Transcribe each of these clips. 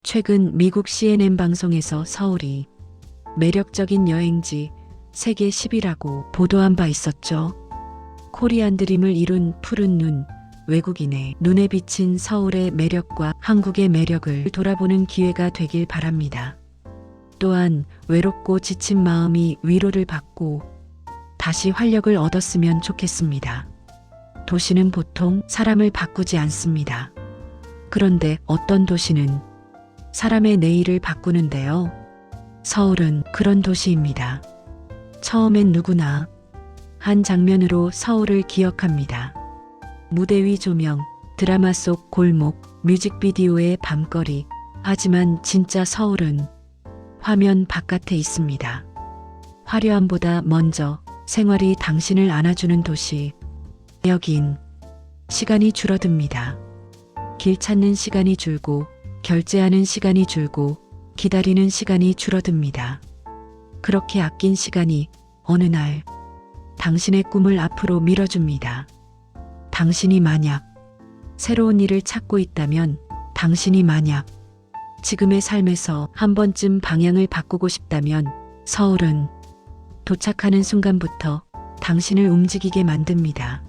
최근 미국 CNN 방송에서 서울이 매력적인 여행지 세계 10위라고 보도한 바 있었죠. 코리안 드림을 이룬 푸른 눈, 외국인의 눈에 비친 서울의 매력과 한국의 매력을 돌아보는 기회가 되길 바랍니다. 또한 외롭고 지친 마음이 위로를 받고 다시 활력을 얻었으면 좋겠습니다. 도시는 보통 사람을 바꾸지 않습니다. 그런데 어떤 도시는 사람의 내일을 바꾸는데요. 서울은 그런 도시입니다. 처음엔 누구나 한 장면으로 서울을 기억합니다. 무대 위 조명, 드라마 속 골목, 뮤직비디오의 밤거리. 하지만 진짜 서울은 화면 바깥에 있습니다. 화려함보다 먼저 생활이 당신을 안아주는 도시. 여긴 시간이 줄어듭니다. 길 찾는 시간이 줄고, 결제하는 시간이 줄고, 기다리는 시간이 줄어듭니다. 그렇게 아낀 시간이 어느 날 당신의 꿈을 앞으로 밀어줍니다. 당신이 만약 새로운 일을 찾고 있다면, 당신이 만약 지금의 삶에서 한 번쯤 방향을 바꾸고 싶다면, 서울은 도착하는 순간부터 당신을 움직이게 만듭니다.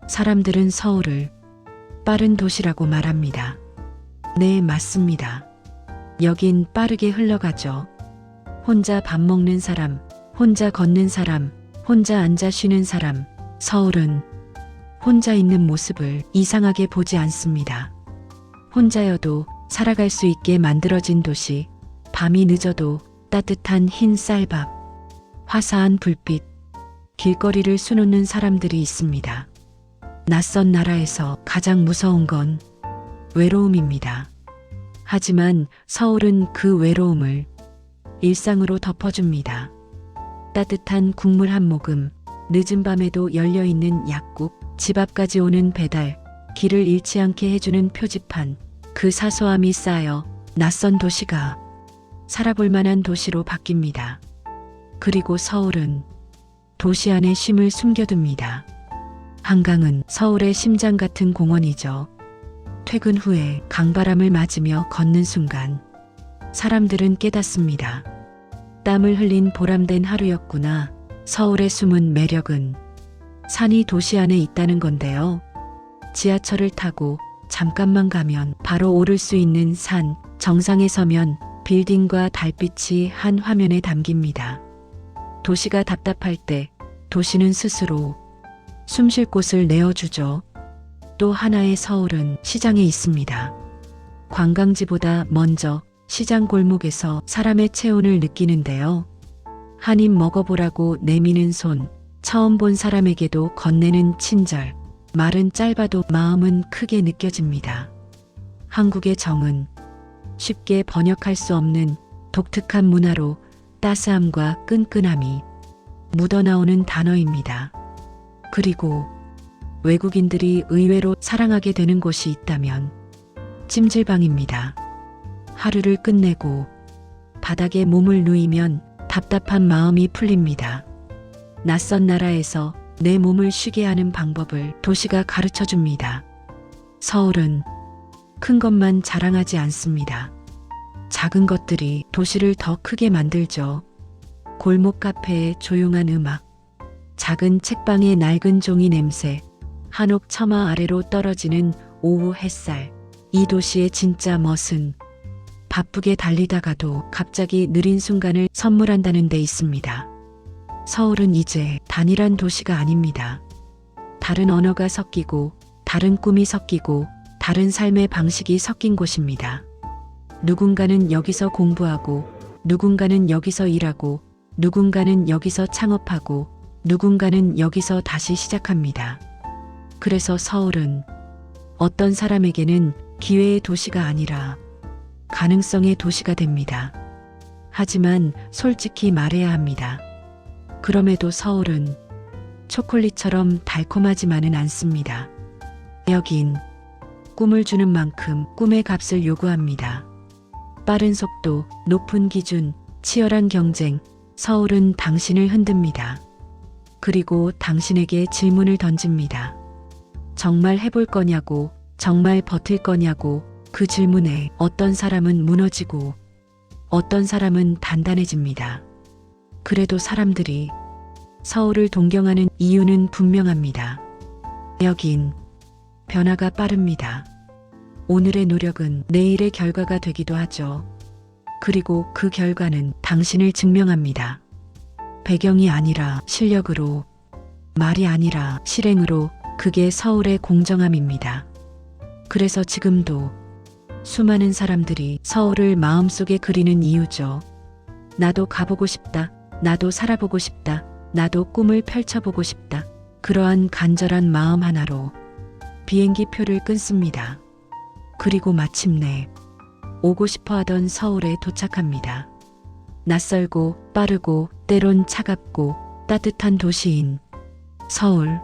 사람들은 서울을 빠른 도시라고 말합니다. 네, 맞습니다. 여긴 빠르게 흘러가죠. 혼자 밥 먹는 사람, 혼자 걷는 사람, 혼자 앉아 쉬는 사람. 서울은 혼자 있는 모습을 이상하게 보지 않습니다. 혼자여도 살아갈 수 있게 만들어진 도시. 밤이 늦어도 따뜻한 흰 쌀밥, 화사한 불빛, 길거리를 수놓는 사람들이 있습니다. 낯선 나라에서 가장 무서운 건 외로움입니다. 하지만 서울은 그 외로움을 일상으로 덮어줍니다. 따뜻한 국물 한 모금, 늦은 밤에도 열려있는 약국, 집 앞까지 오는 배달, 길을 잃지 않게 해주는 표지판. 그 사소함이 쌓여 낯선 도시가 살아볼 만한 도시로 바뀝니다. 그리고 서울은 도시 안에 쉼을 숨겨둡니다. 한강은 서울의 심장 같은 공원이죠. 퇴근 후에 강바람을 맞으며 걷는 순간 사람들은 깨닫습니다. 땀을 흘린 보람된 하루였구나. 서울의 숨은 매력은 산이 도시 안에 있다는 건데요. 지하철을 타고 잠깐만 가면 바로 오를 수 있는 산, 정상에 서면 빌딩과 달빛이 한 화면에 담깁니다. 도시가 답답할 때 도시는 스스로 숨 쉴 곳을 내어주죠. 또 하나의 서울은 시장에 있습니다. 관광지보다 먼저 시장 골목에서 사람의 체온을 느끼는데요. 한 입 먹어보라고 내미는 손, 처음 본 사람에게도 건네는 친절, 말은 짧아도 마음은 크게 느껴집니다. 한국의 정은 쉽게 번역할 수 없는 독특한 문화로 따스함과 끈끈함이 묻어나오는 단어입니다. 그리고 외국인들이 의외로 사랑하게 되는 곳이 있다면 찜질방입니다. 하루를 끝내고 바닥에 몸을 누이면 답답한 마음이 풀립니다. 낯선 나라에서 내 몸을 쉬게 하는 방법을 도시가 가르쳐 줍니다. 서울은 큰 것만 자랑하지 않습니다. 작은 것들이 도시를 더 크게 만들죠. 골목 카페의 조용한 음악, 작은 책방의 낡은 종이 냄새, 한옥 처마 아래로 떨어지는 오후 햇살. 이 도시의 진짜 멋은 바쁘게 달리다가도 갑자기 느린 순간을 선물한다는 데 있습니다. 서울은 이제 단일한 도시가 아닙니다. 다른 언어가 섞이고, 다른 꿈이 섞이고, 다른 삶의 방식이 섞인 곳입니다. 누군가는 여기서 공부하고, 누군가는 여기서 일하고, 누군가는 여기서 창업하고, 누군가는 여기서 다시 시작합니다. 그래서 서울은 어떤 사람에게는 기회의 도시가 아니라 가능성의 도시가 됩니다. 하지만 솔직히 말해야 합니다. 그럼에도 서울은 초콜릿처럼 달콤하지만은 않습니다. 여긴 꿈을 주는 만큼 꿈의 값을 요구합니다. 빠른 속도, 높은 기준, 치열한 경쟁. 서울은 당신을 흔듭니다. 그리고 당신에게 질문을 던집니다. 정말 해볼 거냐고, 정말 버틸 거냐고, 그 질문에 어떤 사람은 무너지고 어떤 사람은 단단해집니다. 그래도 사람들이 서울을 동경하는 이유는 분명합니다. 여긴 변화가 빠릅니다. 오늘의 노력은 내일의 결과가 되기도 하죠. 그리고 그 결과는 당신을 증명합니다. 배경이 아니라 실력으로, 말이 아니라 실행으로, 그게 서울의 공정함입니다. 그래서 지금도 수많은 사람들이 서울을 마음속에 그리는 이유죠. 나도 가보고 싶다. 나도 살아보고 싶다. 나도 꿈을 펼쳐보고 싶다. 그러한 간절한 마음 하나로 비행기 표를 끊습니다. 그리고 마침내 오고 싶어 하던 서울에 도착합니다. 낯설고 빠르고 때론 차갑고 따뜻한 도시인 서울.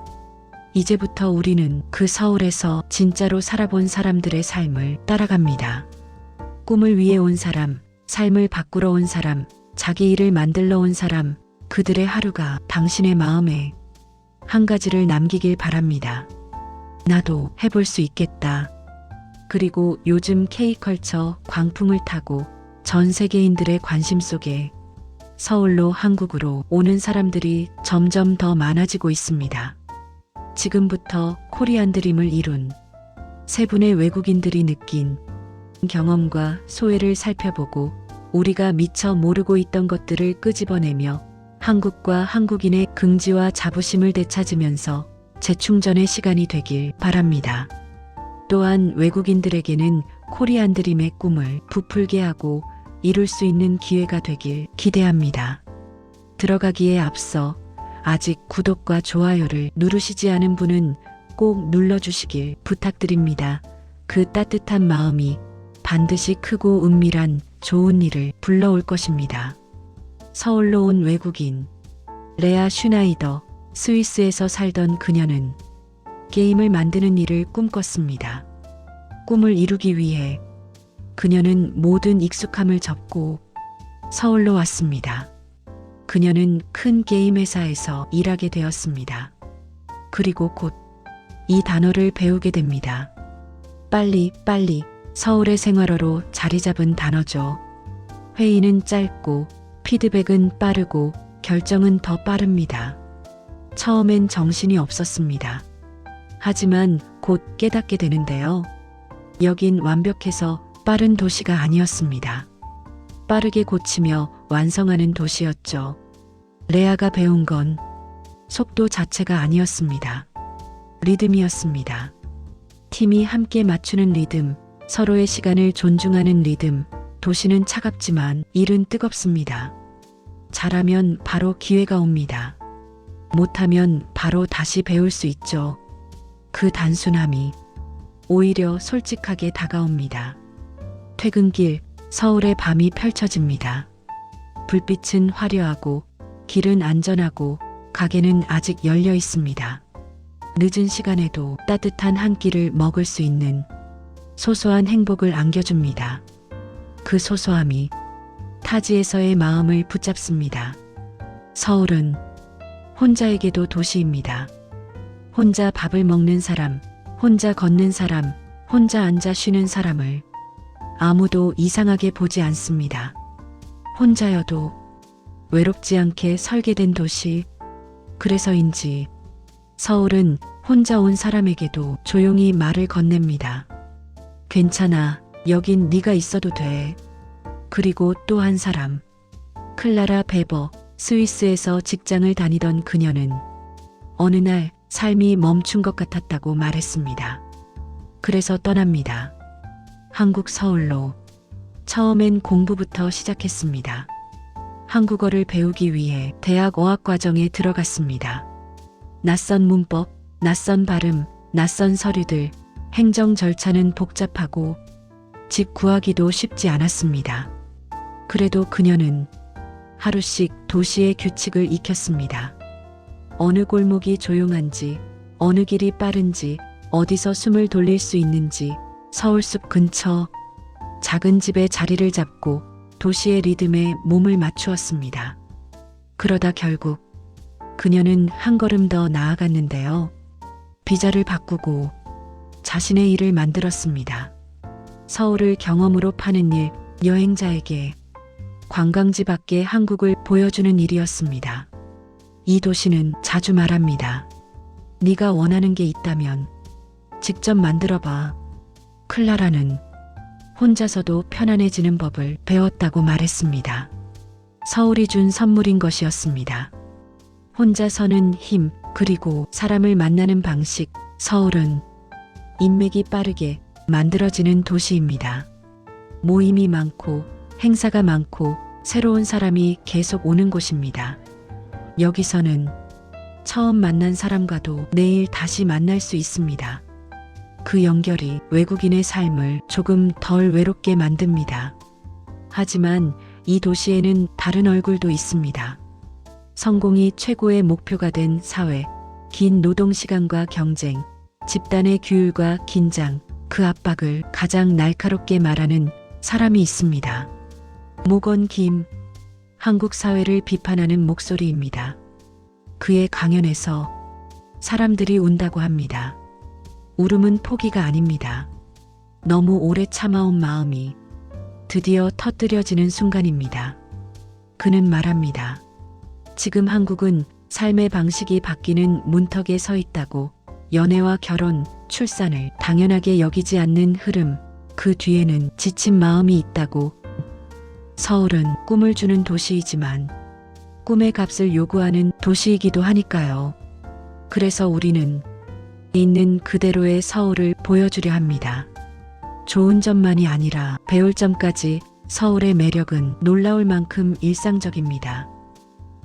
이제부터 우리는 그 서울에서 진짜로 살아본 사람들의 삶을 따라갑니다. 꿈을 위해 온 사람, 삶을 바꾸러 온 사람, 자기 일을 만들러 온 사람, 그들의 하루가 당신의 마음에 한 가지를 남기길 바랍니다. 나도 해볼 수 있겠다. 그리고 요즘 K컬처 광풍을 타고 전 세계인들의 관심 속에 서울로, 한국으로 오는 사람들이 점점 더 많아지고 있습니다. 지금부터 코리안 드림을 이룬 세 분의 외국인들이 느낀 경험과 소회를 살펴보고 우리가 미처 모르고 있던 것들을 끄집어내며 한국과 한국인의 긍지와 자부심을 되찾으면서 재충전의 시간이 되길 바랍니다. 또한 외국인들에게는 코리안 드림의 꿈을 부풀게 하고 이룰 수 있는 기회가 되길 기대합니다. 들어가기에 앞서 아직 구독과 좋아요를 누르시지 않은 분은 꼭 눌러주시길 부탁드립니다. 그 따뜻한 마음이 반드시 크고 은밀한 좋은 일을 불러올 것입니다. 서울로 온 외국인 레아 슈나이더. 스위스에서 살던 그녀는 게임을 만드는 일을 꿈꿨습니다. 꿈을 이루기 위해 그녀는 모든 익숙함을 접고 서울로 왔습니다. 그녀는 큰 게임 회사에서 일하게 되었습니다. 그리고 곧 이 단어를 배우게 됩니다. 빨리 서울의 생활어로 자리 잡은 단어죠. 회의는 짧고 피드백은 빠르고 결정은 더 빠릅니다. 처음엔 정신이 없었습니다. 하지만 곧 깨닫게 되는데요. 여긴 완벽해서 빠른 도시가 아니었습니다. 빠르게 고치며 완성하는 도시였죠. 레아가 배운 건 속도 자체가 아니었습니다. 리듬이었습니다. 팀이 함께 맞추는 리듬, 서로의 시간을 존중하는 리듬. 도시는 차갑지만 일은 뜨겁습니다. 잘하면 바로 기회가 옵니다. 못하면 바로 다시 배울 수 있죠. 그 단순함이 오히려 솔직하게 다가옵니다. 퇴근길, 서울의 밤이 펼쳐집니다. 불빛은 화려하고 길은 안전하고 가게는 아직 열려 있습니다. 늦은 시간에도 따뜻한 한 끼를 먹을 수 있는 소소한 행복을 안겨줍니다. 그 소소함이 타지에서의 마음을 붙잡습니다. 서울은 혼자에게도 도시입니다. 혼자 밥을 먹는 사람, 혼자 걷는 사람, 혼자 앉아 쉬는 사람을 아무도 이상하게 보지 않습니다. 혼자여도 외롭지 않게 설계된 도시. 그래서인지 서울은 혼자 온 사람에게도 조용히 말을 건넵니다. 괜찮아, 여긴 네가 있어도 돼. 그리고 또 한 사람, 클라라 베버. 스위스에서 직장을 다니던 그녀는 어느 날 삶이 멈춘 것 같았다고 말했습니다. 그래서 떠납니다. 한국 서울로. 처음엔 공부부터 시작했습니다. 한국어를 배우기 위해 대학 어학과정에 들어갔습니다. 낯선 문법, 낯선 발음, 낯선 서류들, 행정 절차는 복잡하고 집 구하기도 쉽지 않았습니다. 그래도 그녀는 하루씩 도시의 규칙을 익혔습니다. 어느 골목이 조용한지, 어느 길이 빠른지, 어디서 숨을 돌릴 수 있는지, 서울숲 근처 작은 집에 자리를 잡고 도시의 리듬에 몸을 맞추었습니다. 그러다 결국 그녀는 한 걸음 더 나아갔는데요. 비자를 바꾸고 자신의 일을 만들었습니다. 서울을 경험으로 파는 일, 여행자에게 관광지 밖의 한국을 보여주는 일이었습니다. 이 도시는 자주 말합니다. 네가 원하는 게 있다면 직접 만들어봐. 클라라는 혼자서도 편안해지는 법을 배웠다고 말했습니다. 서울이 준 선물인 것이었습니다. 혼자서는 힘, 그리고 사람을 만나는 방식. 서울은 인맥이 빠르게 만들어지는 도시입니다. 모임이 많고 행사가 많고 새로운 사람이 계속 오는 곳입니다. 여기서는 처음 만난 사람과도 내일 다시 만날 수 있습니다. 그 연결이 외국인의 삶을 조금 덜 외롭게 만듭니다. 하지만 이 도시에는 다른 얼굴도 있습니다. 성공이 최고의 목표가 된 사회, 긴 노동시간과 경쟁, 집단의 규율과 긴장, 그 압박을 가장 날카롭게 말하는 사람이 있습니다. 목원 김, 한국 사회를 비판하는 목소리입니다. 그의 강연에서 사람들이 운다고 합니다. 울음은 포기가 아닙니다. 너무 오래 참아온 마음이 드디어 터뜨려지는 순간입니다. 그는 말합니다. 지금 한국은 삶의 방식이 바뀌는 문턱에 서 있다고. 연애와 결혼, 출산을 당연하게 여기지 않는 흐름, 그 뒤에는 지친 마음이 있다고. 서울은 꿈을 주는 도시이지만 꿈의 값을 요구하는 도시이기도 하니까요. 그래서 우리는 있는 그대로의 서울을 보여주려 합니다. 좋은 점만이 아니라 배울 점까지. 서울의 매력은 놀라울 만큼 일상적입니다.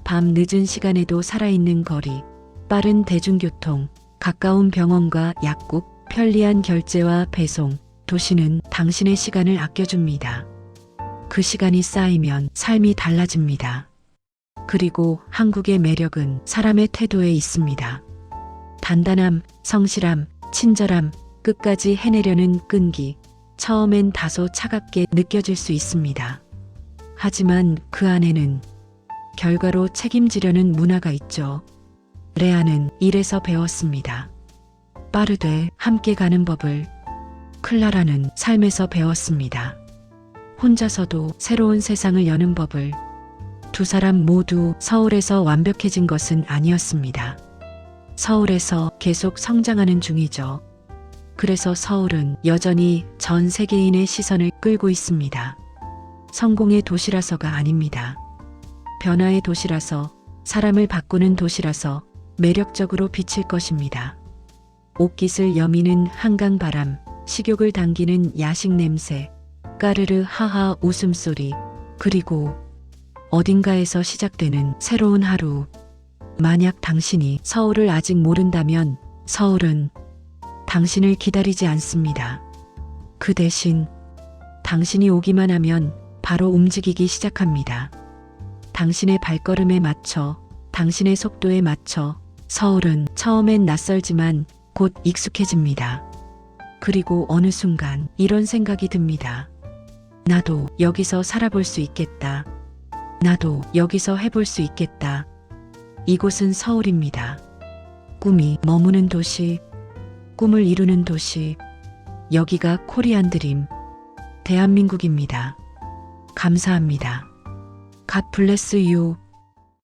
밤 늦은 시간에도 살아있는 거리, 빠른 대중교통, 가까운 병원과 약국, 편리한 결제와 배송. 도시는 당신의 시간을 아껴줍니다. 그 시간이 쌓이면 삶이 달라집니다. 그리고 한국의 매력은 사람의 태도에 있습니다. 단단함, 성실함, 친절함, 끝까지 해내려는 끈기. 처음엔 다소 차갑게 느껴질 수 있습니다. 하지만 그 안에는 결과로 책임지려는 문화가 있죠. 레아는 일에서 배웠습니다. 빠르되 함께 가는 법을. 클라라는 삶에서 배웠습니다. 혼자서도 새로운 세상을 여는 법을. 두 사람 모두 서울에서 완벽해진 것은 아니었습니다. 서울에서 계속 성장하는 중이죠. 그래서 서울은 여전히 전 세계인의 시선을 끌고 있습니다. 성공의 도시라서가 아닙니다. 변화의 도시라서, 사람을 바꾸는 도시라서 매력적으로 비칠 것입니다. 옷깃을 여미는 한강바람, 식욕을 당기는 야식 냄새, 까르르 하하 웃음소리, 그리고 어딘가에서 시작되는 새로운 하루. 만약 당신이 서울을 아직 모른다면 서울은 당신을 기다리지 않습니다. 그 대신 당신이 오기만 하면 바로 움직이기 시작합니다. 당신의 발걸음에 맞춰, 당신의 속도에 맞춰. 서울은 처음엔 낯설지만 곧 익숙해집니다. 그리고 어느 순간 이런 생각이 듭니다. 나도 여기서 살아볼 수 있겠다. 나도 여기서 해볼 수 있겠다. 이곳은 서울입니다. 꿈이 머무는 도시, 꿈을 이루는 도시. 여기가 코리안 드림, 대한민국입니다. 감사합니다. God bless you.